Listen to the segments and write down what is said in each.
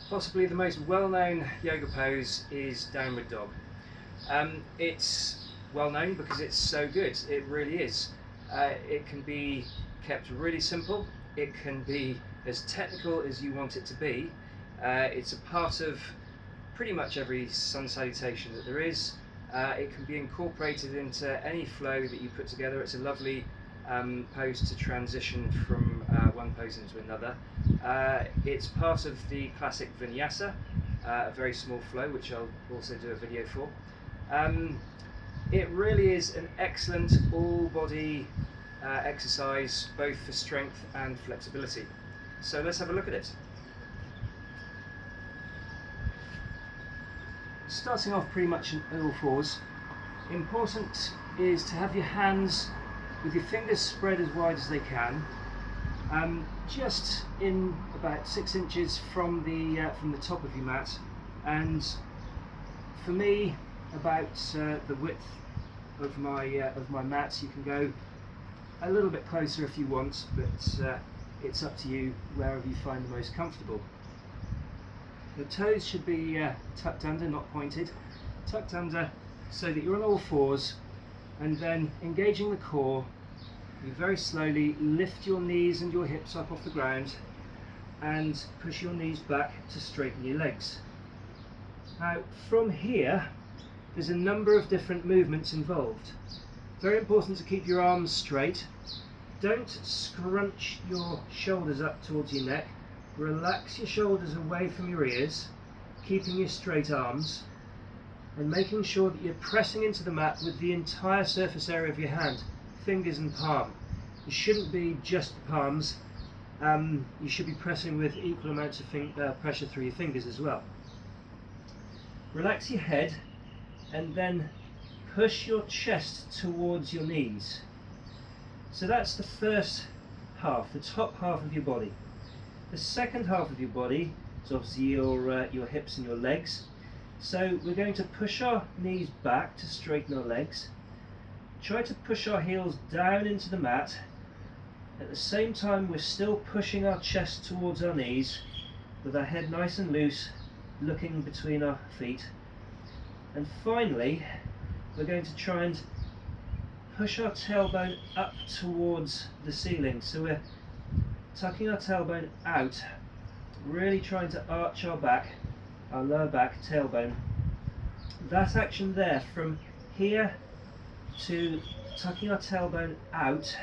Possibly the most well-known yoga pose is downward dog. It's well known because it's so good, it really is. It can be kept really simple, it can be as technical as you want it to be. It's a part of pretty much every sun salutation that there is. It can be incorporated into any flow that you put together. It's a lovely pose to transition from one pose into another. It's part of the classic Vinyasa, a very small flow, which I'll also do a video for. It really is an excellent all-body exercise, both for strength and flexibility. So let's have a look at it. Starting off pretty much in all fours, important is to have your hands with your fingers spread as wide as they can, just in about 6 inches from the top of your mat, and for me about the width of my mat. You can go a little bit closer if you want, but it's up to you wherever you find the most comfortable. The toes should be tucked under, not pointed. Tucked under so that you're on all fours, and then engaging the core, you very slowly lift your knees and your hips up off the ground and push your knees back to straighten your legs. Now from here, there's a number of different movements involved. Very important to keep your arms straight. Don't scrunch your shoulders up towards your neck. Relax your shoulders away from your ears, keeping your straight arms, and making sure that you're pressing into the mat with the entire surface area of your hand, fingers and palm. It shouldn't be just the palms. You should be pressing with equal amounts of pressure through your fingers as well. Relax your head and then push your chest towards your knees. So that's the first half, the top half of your body. The second half of your body is obviously your hips and your legs. So we're going to push our knees back to straighten our legs. Try to push our heels down into the mat. At the same time, we're still pushing our chest towards our knees with our head nice and loose, looking between our feet. And finally, we're going to try and push our tailbone up towards the ceiling. So we're tucking our tailbone out, really trying to arch our back, our lower back, tailbone. That action there, from here to tucking our tailbone out,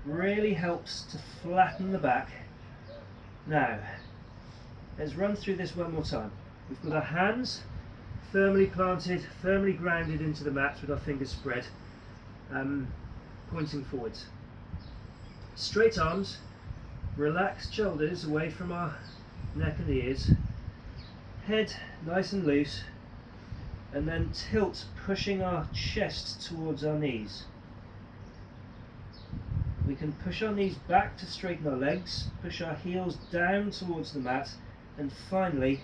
really helps to flatten the back. Now, let's run through this one more time. We've got our hands firmly planted, firmly grounded into the mat with our fingers spread, pointing forwards. Straight arms, relaxed shoulders away from our neck and ears, head nice and loose, and then tilt, pushing our chest towards our knees. We can push our knees back to straighten our legs, push our heels down towards the mat, and finally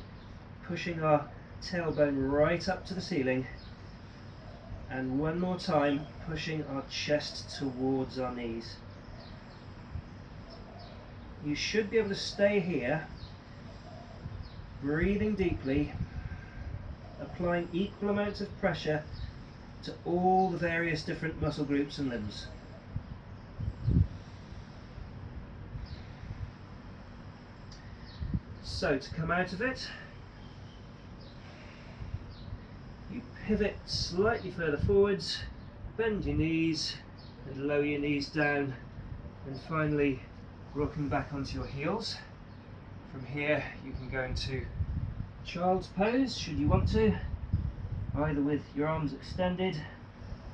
pushing our tailbone right up to the ceiling, and one more time pushing our chest towards our knees. You should be able to stay here, breathing deeply, applying equal amounts of pressure to all the various different muscle groups and limbs. So to come out of it, you pivot slightly further forwards, bend your knees and lower your knees down, and finally rocking back onto your heels. From here you can go into child's pose should you want to, either with your arms extended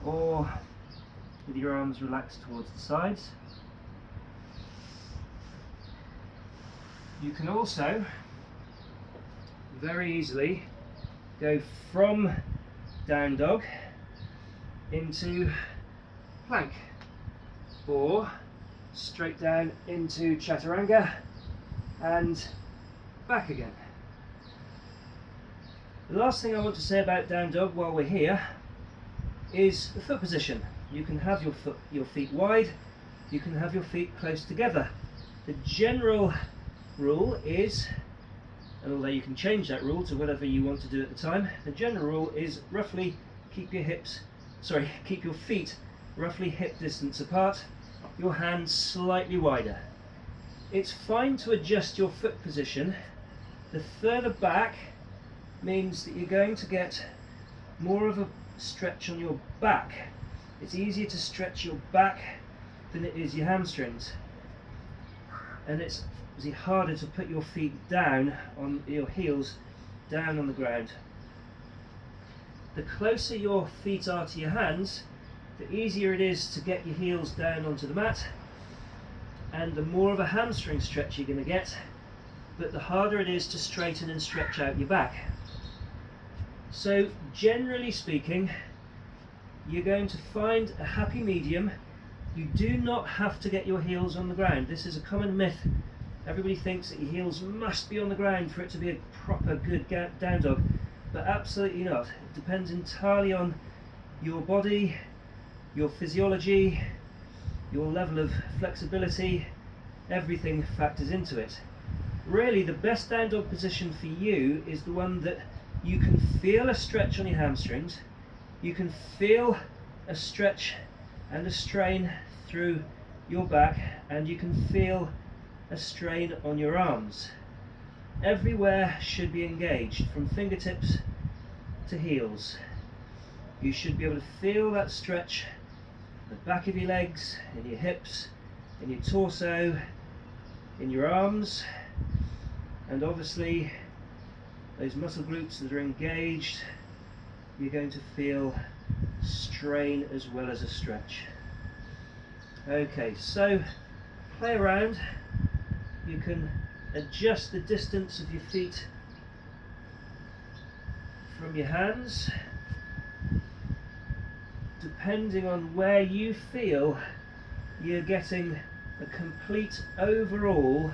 or with your arms relaxed towards the sides. You can also very easily go from down dog into plank, or straight down into chaturanga and back again. The last thing I want to say about down dog while we're here is the foot position. You can have your feet wide, you can have your feet close together. The general rule is And although you can change that rule to whatever you want to do at the time, the general rule is roughly keep your feet roughly hip distance apart, your hands slightly wider. It's fine to adjust your foot position. The further back means that you're going to get more of a stretch on your back. It's easier to stretch your back than it is your hamstrings. And it's harder to put your feet down on your heels down on the ground. The closer your feet are to your hands, the easier it is to get your heels down onto the mat, and the more of a hamstring stretch you're going to get, but the harder it is to straighten and stretch out your back. So generally speaking, you're going to find a happy medium. You do not have to get your heels on the ground. This is a common myth. Everybody thinks that your heels must be on the ground for it to be a proper good down dog, but absolutely not. It depends entirely on your body, your physiology, your level of flexibility. Everything factors into it. Really, the best down dog position for you is the one that you can feel a stretch on your hamstrings, you can feel a stretch and a strain through your back, and you can feel a strain on your arms. Everywhere should be engaged, from fingertips to heels. You should be able to feel that stretch in the back of your legs, in your hips, in your torso, in your arms, and obviously those muscle groups that are engaged, you're going to feel strain as well as a stretch. Okay, so play around. You can adjust the distance of your feet from your hands depending on where you feel you're getting a complete overall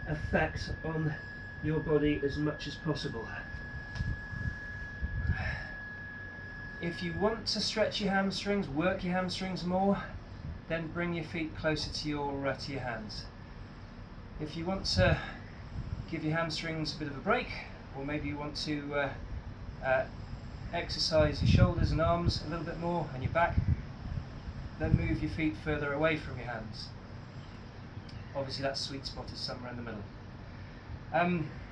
effect on your body as much as possible. If you want to stretch your hamstrings, work your hamstrings more, then bring your feet closer to your hands. If you want to give your hamstrings a bit of a break, or maybe you want to exercise your shoulders and arms a little bit more and your back, then move your feet further away from your hands. Obviously that sweet spot is somewhere in the middle.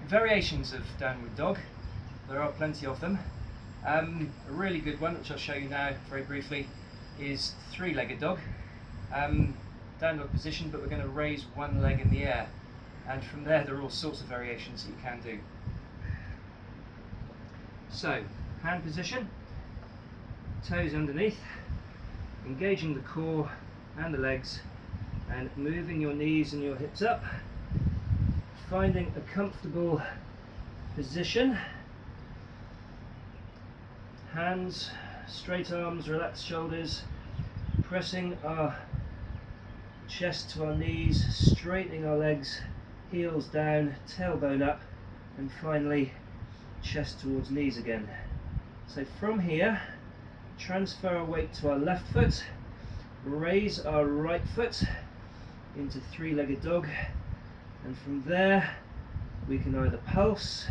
Variations of downward dog, there are plenty of them. A really good one, which I'll show you now very briefly, is three-legged dog. Down dog position, but we're going to raise one leg in the air, and from there are all sorts of variations that you can do. So, hand position, toes underneath, engaging the core and the legs, and moving your knees and your hips up, finding a comfortable position. Hands, straight arms, relaxed shoulders, pressing our chest to our knees, straightening our legs, heels down, tailbone up, and finally chest towards knees again. So from here, transfer our weight to our left foot, raise our right foot into three-legged dog, and from there we can either pulse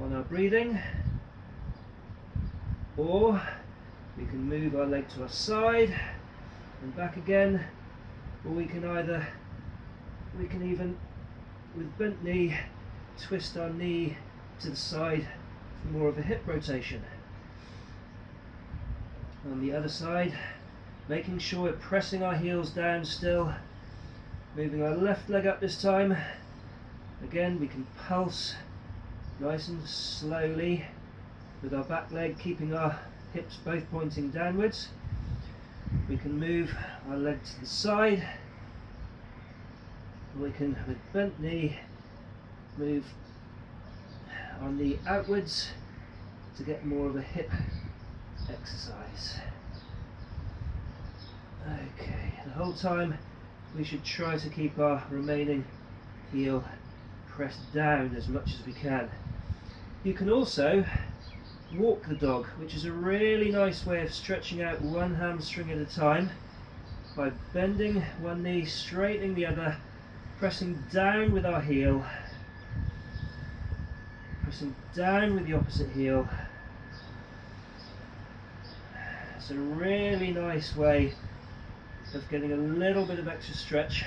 on our breathing, or we can move our leg to our side and back again, or we can even with bent knee twist our knee to the side for more of a hip rotation. On the other side, making sure we're pressing our heels down still, moving our left leg up this time. Again, we can pulse nice and slowly with our back leg, keeping our hips both pointing downwards. We can move our leg to the side. We can, with bent knee, move our knee outwards to get more of a hip exercise. Okay, the whole time we should try to keep our remaining heel pressed down as much as we can. You can also walk the dog, which is a really nice way of stretching out one hamstring at a time by bending one knee, straightening the other, pressing down with our heel, Pressing down with the opposite heel. It's a really nice way of getting a little bit of extra stretch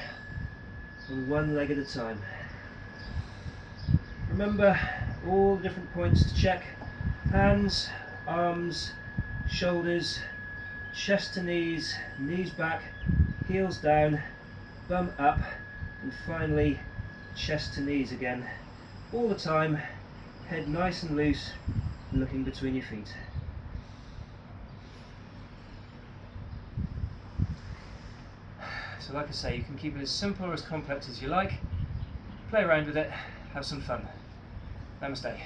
on one leg at a time. Remember all the different points to check: hands, arms, shoulders, chest to knees, knees back, heels down, bum up, and finally chest to knees again. All the time, head nice and loose, looking between your feet. So like I say, you can keep it as simple or as complex as you like. Play around with it, have some fun. Namaste.